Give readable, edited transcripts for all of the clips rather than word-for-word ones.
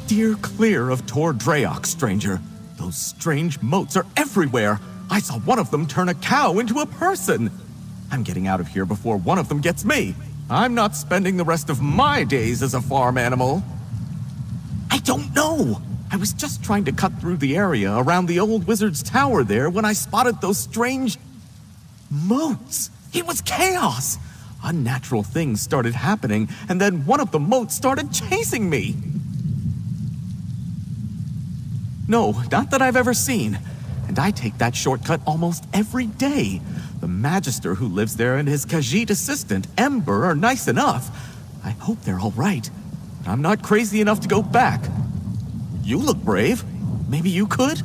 Steer clear of Tor Dreyok, stranger. Those strange motes are everywhere. I saw one of them turn a cow into a person. I'm getting out of here before one of them gets me. I'm not spending the rest of my days as a farm animal. I don't know. I was just trying to cut through the area around the old wizard's tower there when I spotted those strange motes. It was chaos. Unnatural things started happening, and then one of the motes started chasing me. No, not that I've ever seen. And I take that shortcut almost every day. The Magister who lives there and his Khajiit assistant, Ember, are nice enough. I hope they're all right. But I'm not crazy enough to go back. You look brave. Maybe you could?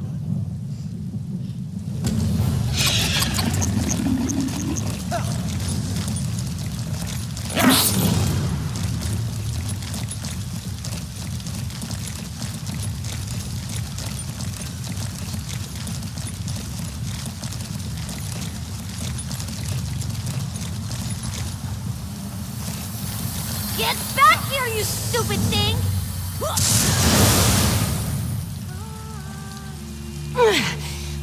Get back here, you stupid thing!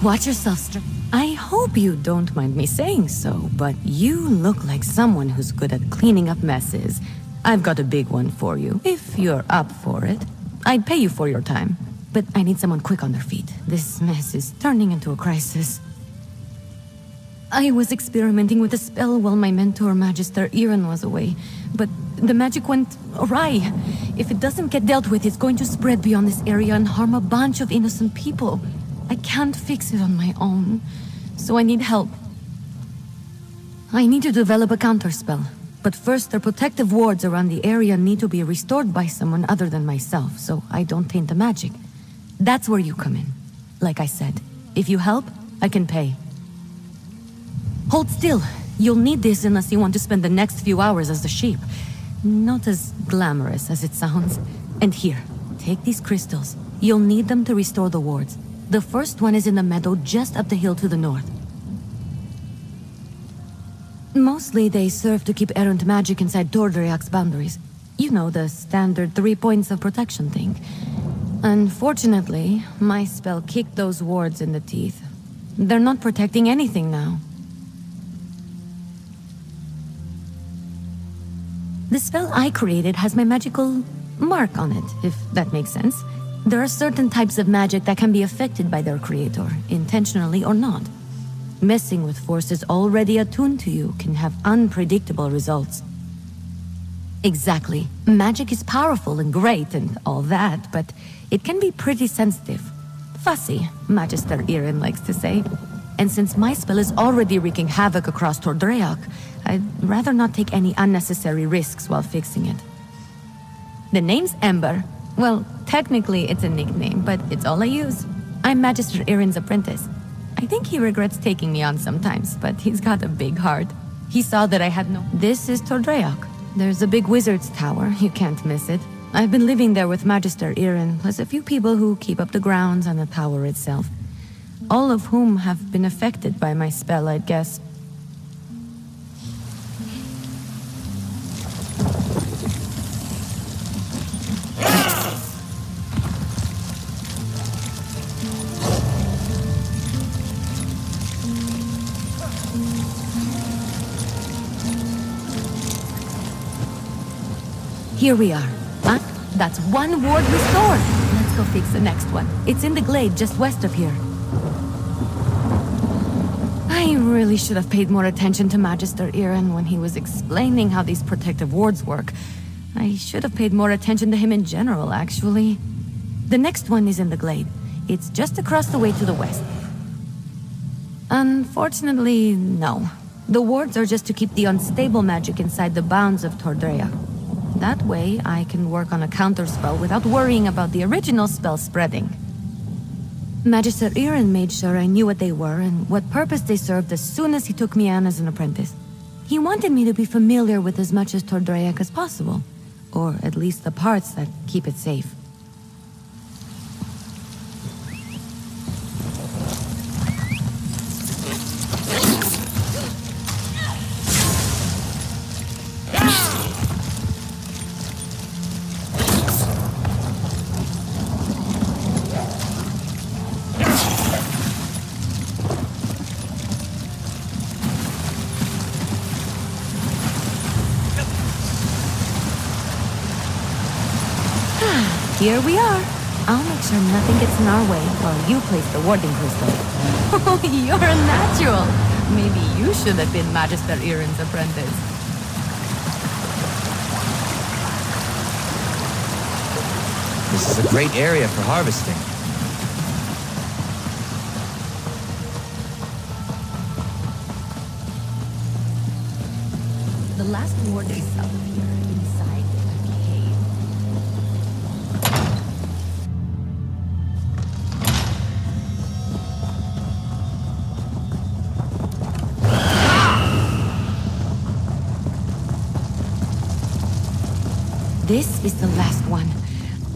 Watch yourself, I hope you don't mind me saying so, but you look like someone who's good at cleaning up messes. I've got a big one for you, if you're up for it. I'd pay you for your time, but I need someone quick on their feet. This mess is turning into a crisis. I was experimenting with a spell while my mentor, Magister Iren, was away, but the magic went awry. If it doesn't get dealt with, it's going to spread beyond this area and harm a bunch of innocent people. I can't fix it on my own, so I need help. I need to develop a counterspell, but first their protective wards around the area need to be restored by someone other than myself, so I don't taint the magic. That's where you come in. Like I said, if you help, I can pay. Hold still. You'll need this unless you want to spend the next few hours as a sheep. Not as glamorous as it sounds. And here, take these crystals. You'll need them to restore the wards. The first one is in the meadow just up the hill to the north. Mostly they serve to keep errant magic inside Tordryak's boundaries. You know, the standard 3 points of protection thing. Unfortunately, my spell kicked those wards in the teeth. They're not protecting anything now. The spell I created has my magical mark on it, if that makes sense. There are certain types of magic that can be affected by their creator, intentionally or not. Messing with forces already attuned to you can have unpredictable results. Exactly. Magic is powerful and great and all that, but it can be pretty sensitive. Fussy, Magister Iren likes to say. And since my spell is already wreaking havoc across Tordreyok, I'd rather not take any unnecessary risks while fixing it. The name's Ember. Well, technically it's a nickname, but it's all I use. I'm Magister Iren's apprentice. I think he regrets taking me on sometimes, but he's got a big heart. He saw that I had no... This is Tordreyok. There's a big wizard's tower, you can't miss it. I've been living there with Magister Iren, plus a few people who keep up the grounds and the tower itself. All of whom have been affected by my spell, I'd guess. Here we are. Huh? That's one ward restored. Let's go fix the next one. It's in the glade just west of here. I really should have paid more attention to Magister Iren when he was explaining how these protective wards work. I should have paid more attention to him in general, actually. The next one is in the glade. It's just across the way to the west. Unfortunately, no. The wards are just to keep the unstable magic inside the bounds of Tordreyok. That way, I can work on a counterspell without worrying about the original spell spreading. Magister Iren made sure I knew what they were and what purpose they served as soon as he took me on as an apprentice. He wanted me to be familiar with as much as Tordreyok as possible, or at least the parts that keep it safe. Here we are. I'll make sure nothing gets in our way while you place the warding crystal. Oh, you're a natural. Maybe you should have been Magister Iren's apprentice. This is a great area for harvesting. The last ward is south of here, inside the cave. This is the last one.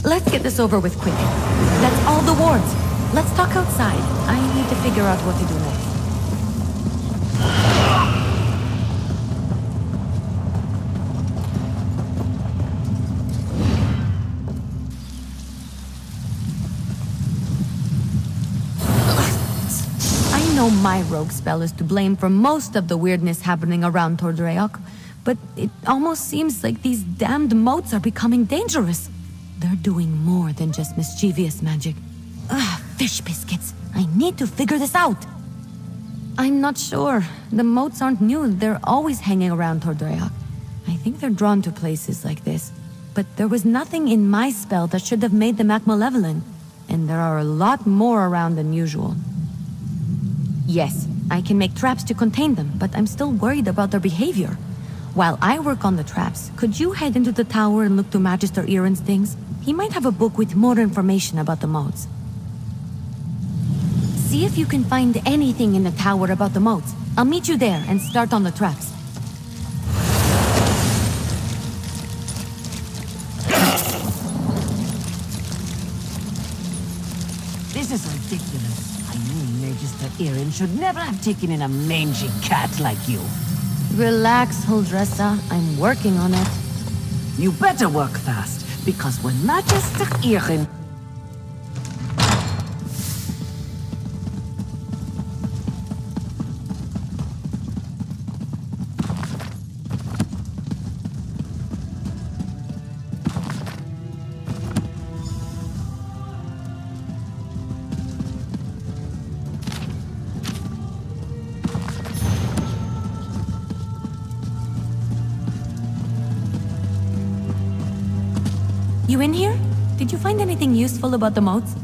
Let's get this over with quick. That's all the wards. Let's talk outside. I need to figure out what to do next. I know my rogue spell is to blame for most of the weirdness happening around Tordreok, but it almost seems like these damned moats are becoming dangerous. They're doing more than just mischievous magic. Fish biscuits. I need to figure this out. I'm not sure. The moats aren't new. They're always hanging around Tordreok. I think they're drawn to places like this. But there was nothing in my spell that should have made them act malevolent. And there are a lot more around than usual. Yes, I can make traps to contain them, but I'm still worried about their behavior. While I work on the traps, could you head into the tower and look to Magister Iren's things? He might have a book with more information about the moats. See if you can find anything in the tower about the moats. I'll meet you there and start on the traps. This is ridiculous. I knew Magister Iren should never have taken in a mangy cat like you. Relax, Huldressa. I'm working on it. You better work fast, because when Magister Iren... You in here? Did you find anything useful about the moats?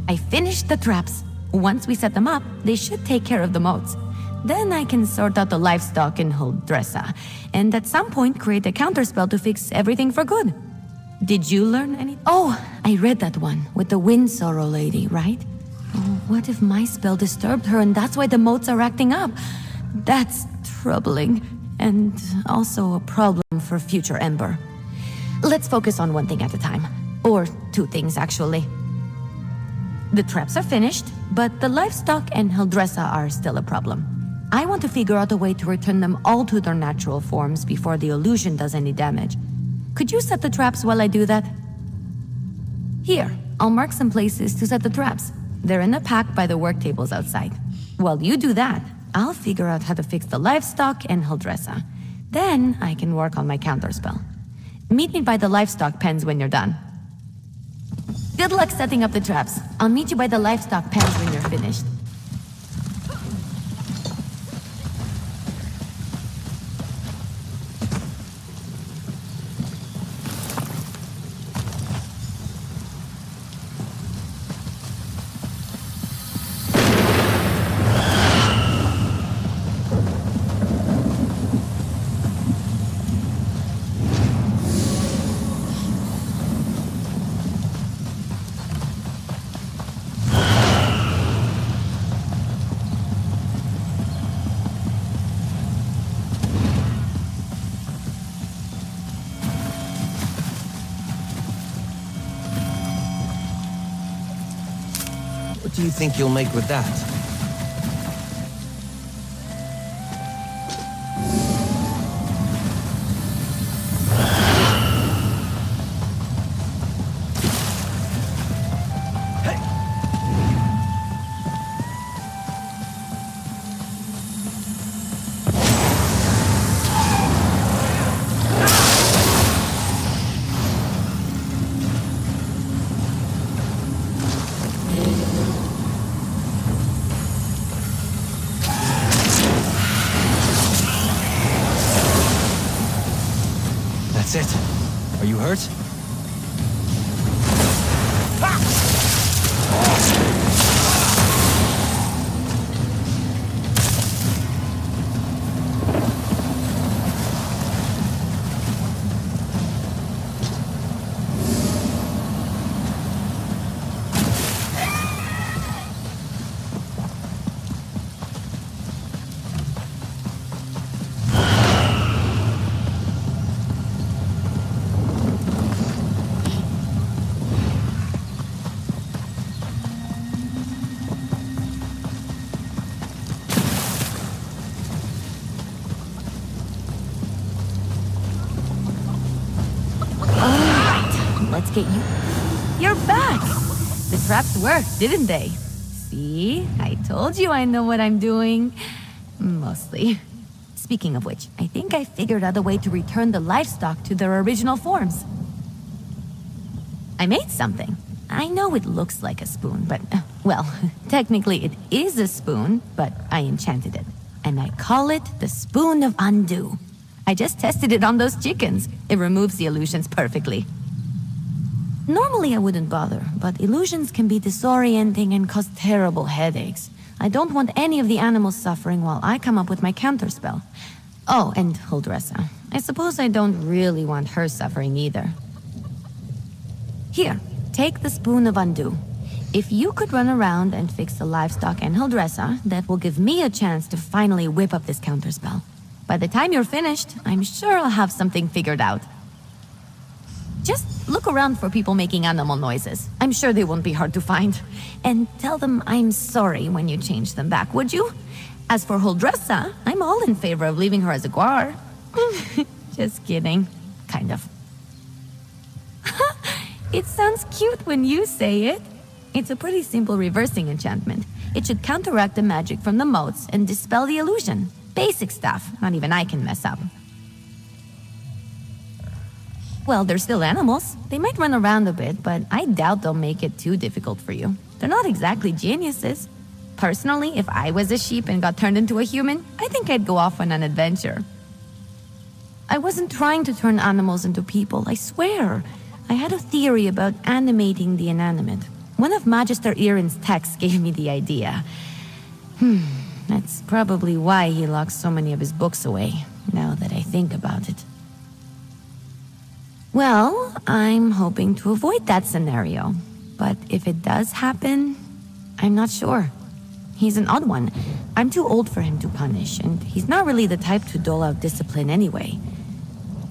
I finished the traps. Once we set them up, they should take care of the moats. Then I can sort out the livestock in Huldressa, and at some point create a counterspell to fix everything for good. Did you learn any? Oh, I read that one, with the Wind Sorrow lady, right? Oh, what if my spell disturbed her and that's why the moats are acting up? That's troubling, and also a problem for future Ember. Let's focus on one thing at a time. Or two things, actually. The traps are finished, but the livestock and Huldressa are still a problem. I want to figure out a way to return them all to their natural forms before the illusion does any damage. Could you set the traps while I do that? Here, I'll mark some places to set the traps. They're in a pack by the work tables outside. While you do that, I'll figure out how to fix the livestock and Huldressa. Then I can work on my counterspell. Meet me by the livestock pens when you're done. Good luck setting up the traps. I'll meet you by the livestock pens when you're finished. What do you think you'll make with that? it. Are you hurt? Let's get you... You're back! The traps worked, didn't they? See? I told you I know what I'm doing. Mostly. Speaking of which, I think I figured out a way to return the livestock to their original forms. I made something. I know it looks like a spoon, but... well, technically it is a spoon, but I enchanted it. And I call it the Spoon of Undo. I just tested it on those chickens. It removes the illusions perfectly. Normally I wouldn't bother, but illusions can be disorienting and cause terrible headaches. I don't want any of the animals suffering while I come up with my counterspell. Oh, and Huldressa. I suppose I don't really want her suffering either. Here, take the Spoon of Undo. If you could run around and fix the livestock and Huldressa, that will give me a chance to finally whip up this counterspell. By the time you're finished, I'm sure I'll have something figured out. Just look around for people making animal noises. I'm sure they won't be hard to find. And tell them I'm sorry when you change them back, would you? As for Huldressa, I'm all in favor of leaving her as a guar. Just kidding. Kind of. It sounds cute when you say it. It's a pretty simple reversing enchantment. It should counteract the magic from the motes and dispel the illusion. Basic stuff. Not even I can mess up. Well, they're still animals. They might run around a bit, but I doubt they'll make it too difficult for you. They're not exactly geniuses. Personally, if I was a sheep and got turned into a human, I think I'd go off on an adventure. I wasn't trying to turn animals into people, I swear. I had a theory about animating the inanimate. One of Magister Irin's texts gave me the idea. That's probably why he locks so many of his books away, now that I think about it. Well, I'm hoping to avoid that scenario. But if it does happen, I'm not sure. He's an odd one. I'm too old for him to punish, and he's not really the type to dole out discipline anyway.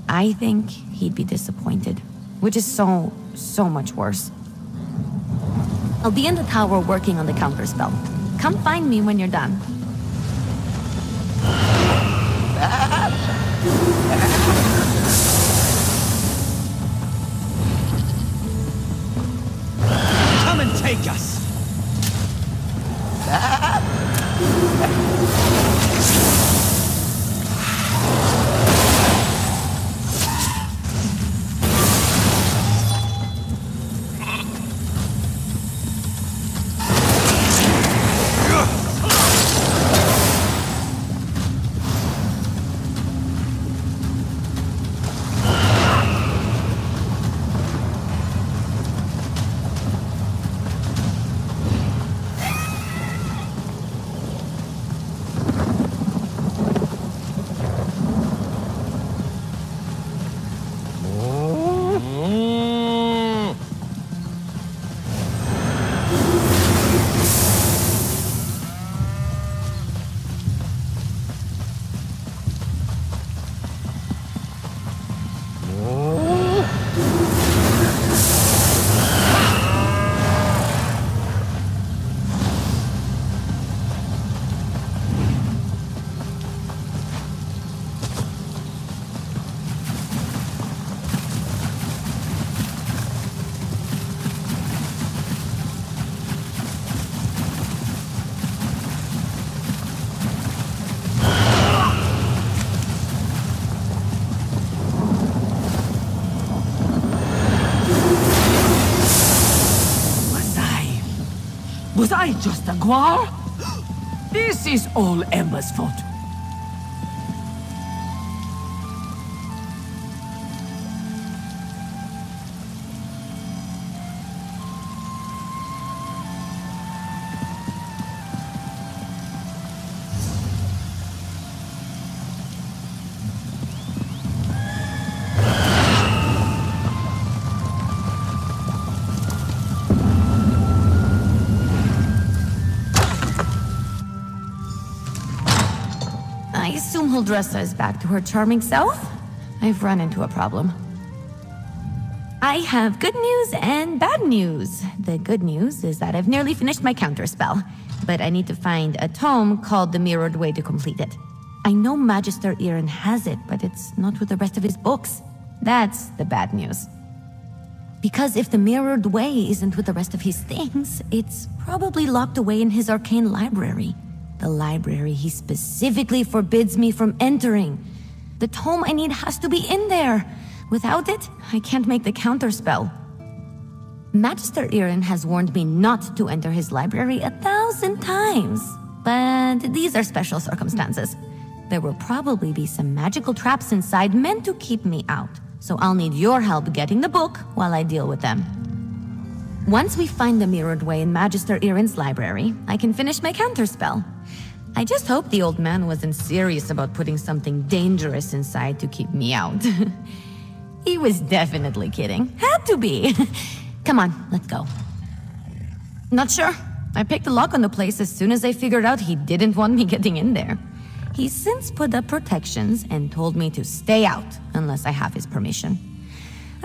I think he'd be disappointed, which is so much worse. I'll be in the tower working on the counterspell. Come find me when you're done. Come and take us! Was I just a guar? This is all Ember's fault. Huldressa is back to her charming self, I've run into a problem. I have good news and bad news. The good news is that I've nearly finished my counterspell, but I need to find a tome called The Mirrored Way to complete it. I know Magister Irin has it, but it's not with the rest of his books. That's the bad news. Because if the Mirrored Way isn't with the rest of his things, it's probably locked away in his arcane library. The library he specifically forbids me from entering. The tome I need has to be in there. Without it, I can't make the counterspell. Magister Irin has warned me not to enter his library 1,000 times. But these are special circumstances. There will probably be some magical traps inside meant to keep me out. So I'll need your help getting the book while I deal with them. Once we find the Mirrored Way in Magister Irin's library, I can finish my counterspell. I just hope the old man wasn't serious about putting something dangerous inside to keep me out. He was definitely kidding. Had to be. Come on, let's go. Not sure. I picked the lock on the place as soon as I figured out he didn't want me getting in there. He's since put up protections and told me to stay out unless I have his permission.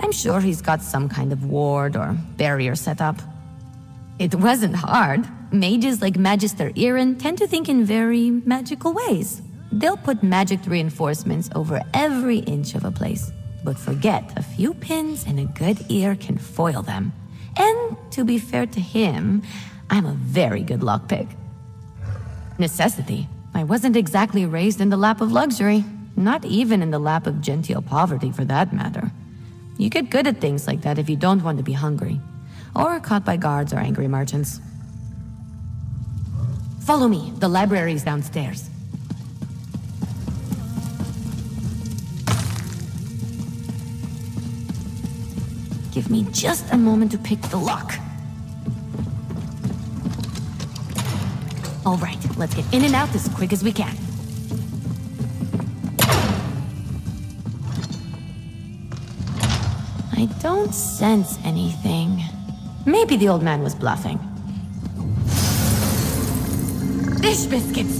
I'm sure he's got some kind of ward or barrier set up. It wasn't hard. Mages like Magister Irin tend to think in very magical ways. They'll put magic reinforcements over every inch of a place. But forget, a few pins and a good ear can foil them. And to be fair to him, I'm a very good lockpick. Necessity. I wasn't exactly raised in the lap of luxury. Not even in the lap of genteel poverty, for that matter. You get good at things like that if you don't want to be hungry. Or caught by guards or angry merchants. Follow me. The library is downstairs. Give me just a moment to pick the lock. All right, let's get in and out as quick as we can. I don't sense anything. Maybe the old man was bluffing. Fish biscuits!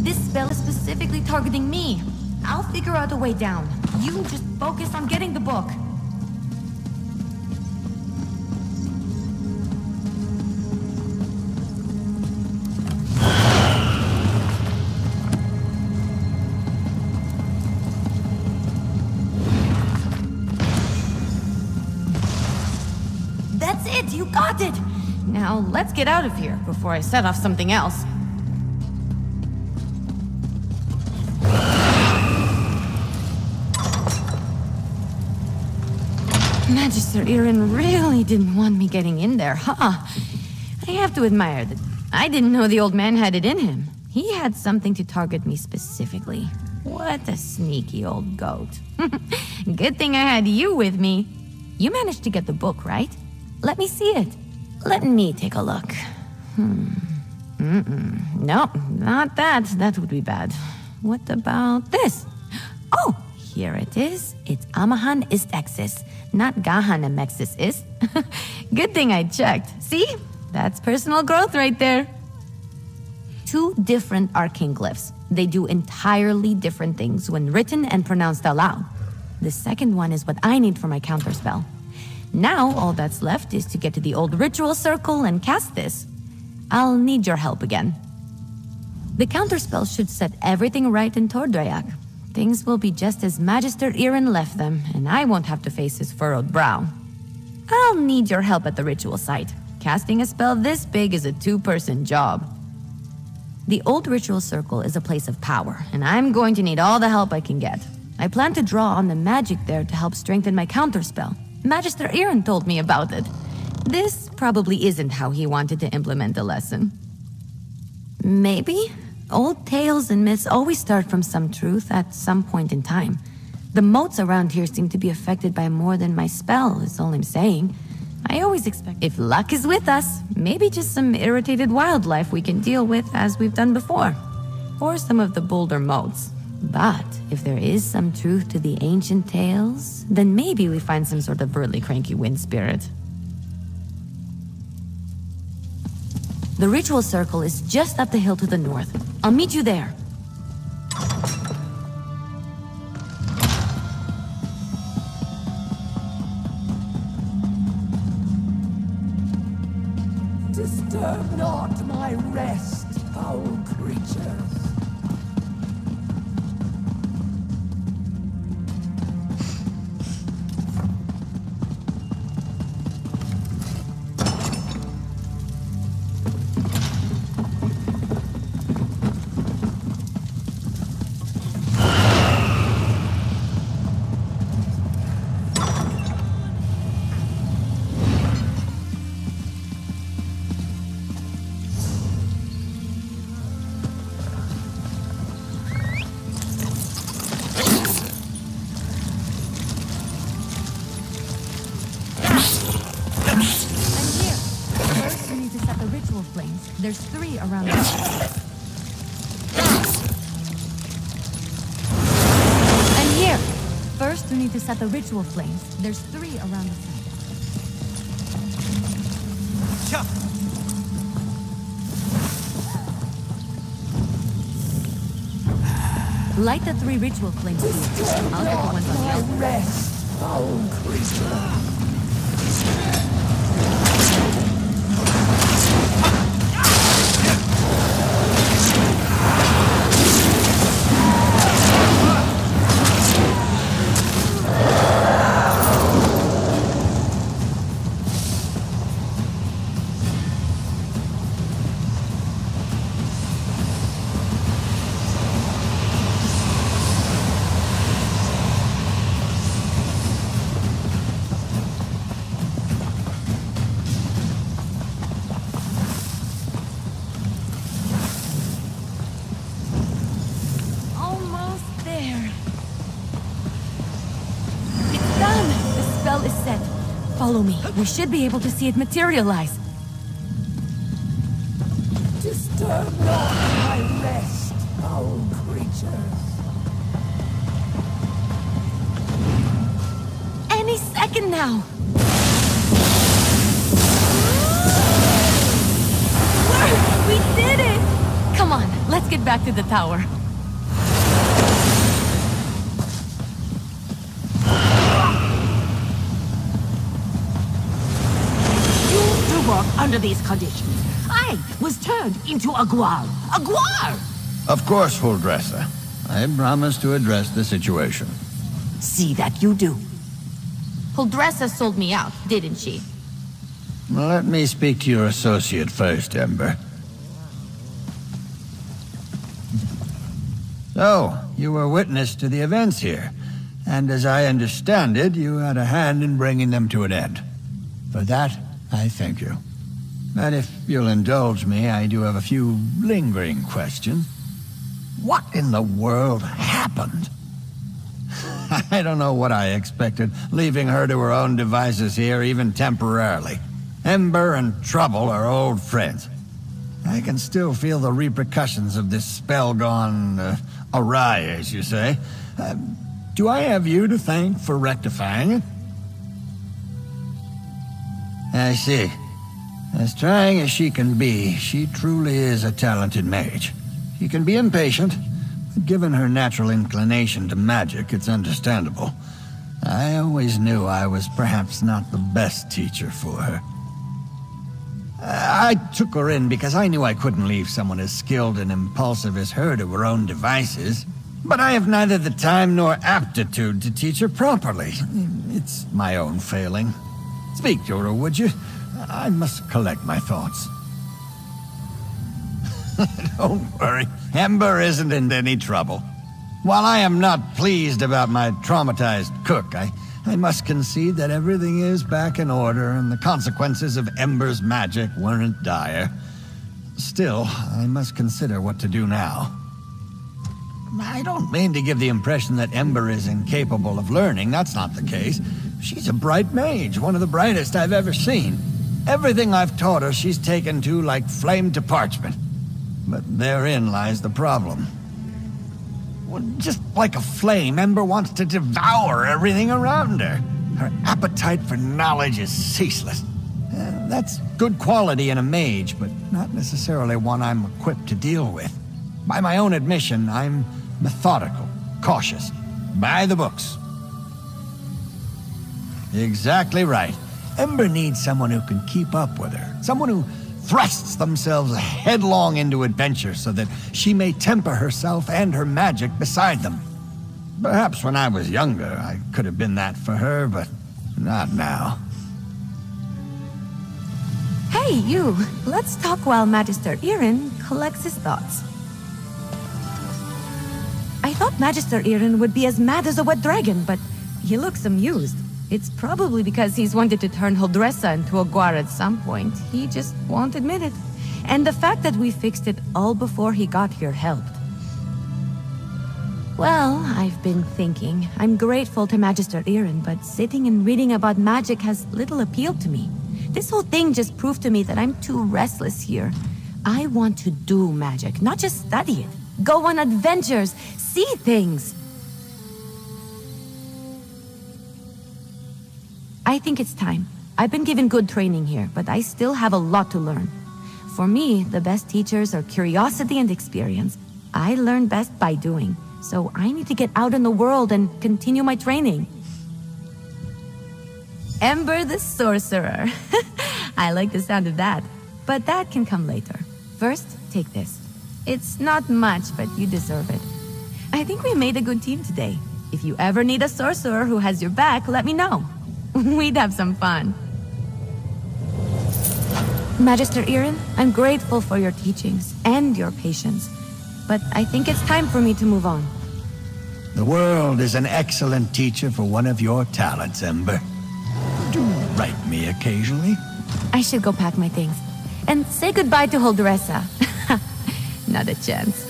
This spell is specifically targeting me. I'll figure out a way down. You just focus on getting the book. That's it! You got it! Now, let's get out of here before I set off something else. Magister Irin really didn't want me getting in there, huh? I have to admire that I didn't know the old man had it in him. He had something to target me specifically. What a sneaky old goat. Good thing I had you with me. You managed to get the book, right? Let me see it. Let me take a look. No, not that. That would be bad. What about this? Oh, here it is. It's Amahan ist Exis, not Gahan Amexis ist. Good thing I checked. See? That's personal growth right there. 2 different arcane glyphs. They do entirely different things when written and pronounced aloud. The second one is what I need for my counterspell. Now, all that's left is to get to the old ritual circle and cast this. I'll need your help again. The counterspell should set everything right in Tordrayak. Things will be just as Magister Irin left them, and I won't have to face his furrowed brow. I'll need your help at the ritual site. Casting a spell this big is a 2-person job. The old ritual circle is a place of power, and I'm going to need all the help I can get. I plan to draw on the magic there to help strengthen my counterspell. Magister Irin told me about it. This probably isn't how he wanted to implement the lesson. Maybe? Old tales and myths always start from some truth at some point in time. The moats around here seem to be affected by more than my spell, is all I'm saying. I always expect if luck is with us, maybe just some irritated wildlife we can deal with as we've done before. Or some of the bolder moats. But if there is some truth to the ancient tales, then maybe we find some sort of really cranky wind spirit. The ritual circle is just up the hill to the north. I'll meet you there. Disturb not my rest, foul creatures. There's 3 around the site. And here! First, we need to set the ritual flames. There's 3 around the site. Light the 3 ritual flames here. I'll get the ones on the other. Rest, foul creature. Follow me. We should be able to see it materialize. Disturb not my rest, foul creatures. Any second now. We did it! Come on, let's get back to the tower. Under these conditions, I was turned into a guar. A guar! Of course, full dresser. I promise to address the situation. See that you do. Huldressa sold me out, didn't she? Let me speak to your associate first, Ember. So, you were witness to the events here, and as I understand it, you had a hand in bringing them to an end. For that, I thank you. But if you'll indulge me, I do have a few lingering questions. What in the world happened? I don't know what I expected, leaving her to her own devices here, even temporarily. Ember and Trouble are old friends. I can still feel the repercussions of this spell gone awry, as you say. Do I have you to thank for rectifying it? I see. As trying as she can be, she truly is a talented mage. She can be impatient, but given her natural inclination to magic, it's understandable. I always knew I was perhaps not the best teacher for her. I took her in because I knew I couldn't leave someone as skilled and impulsive as her to her own devices. But I have neither the time nor aptitude to teach her properly. It's my own failing. Speak to her, would you? I must collect my thoughts. Don't worry. Ember isn't in any trouble. While I am not pleased about my traumatized cook, I must concede that everything is back in order and the consequences of Ember's magic weren't dire. Still, I must consider what to do now. I don't mean to give the impression that Ember is incapable of learning. That's not the case. She's a bright mage, one of the brightest I've ever seen. Everything I've taught her, she's taken to like flame to parchment. But therein lies the problem. Well, just like a flame, Ember wants to devour everything around her. Her appetite for knowledge is ceaseless. That's good quality in a mage, but not necessarily one I'm equipped to deal with. By my own admission, I'm methodical, cautious, by the books. Exactly right. Ember needs someone who can keep up with her. Someone who thrusts themselves headlong into adventure so that she may temper herself and her magic beside them. Perhaps when I was younger, I could have been that for her, but not now. Hey, you! Let's talk while Magister Irin collects his thoughts. I thought Magister Irin would be as mad as a wet dragon, but he looks amused. It's probably because he's wanted to turn Huldressa into a guar at some point. He just won't admit it. And the fact that we fixed it all before he got here helped. Well, I've been thinking. I'm grateful to Magister Irin, but sitting and reading about magic has little appeal to me. This whole thing just proved to me that I'm too restless here. I want to do magic, not just study it. Go on adventures, see things. I think it's time. I've been given good training here, but I still have a lot to learn. For me, the best teachers are curiosity and experience. I learn best by doing, so I need to get out in the world and continue my training. Ember the sorcerer. I like the sound of that, but that can come later. First, take this. It's not much, but you deserve it. I think we made a good team today. If you ever need a sorcerer who has your back, let me know. We'd have some fun. Magister Irin, I'm grateful for your teachings and your patience, but I think it's time for me to move on. The world is an excellent teacher for one of your talents, Ember. Do write me occasionally. I should go pack my things. And say goodbye to Huldressa. Not a chance.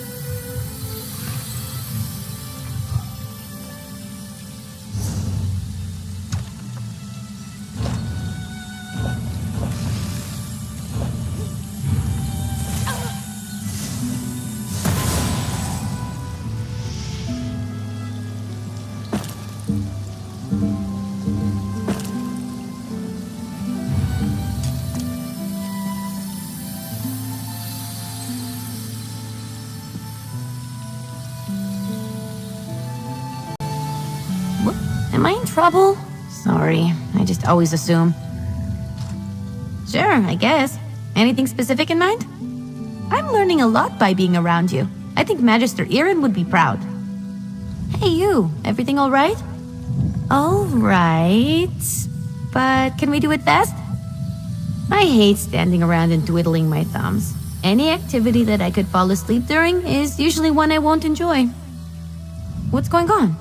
Am I in trouble? Sorry, I just always assume. Sure, I guess. Anything specific in mind? I'm learning a lot by being around you. I think Magister Irin would be proud. Hey you, everything alright? Alright, but can we do it fast? I hate standing around and twiddling my thumbs. Any activity that I could fall asleep during is usually one I won't enjoy. What's going on?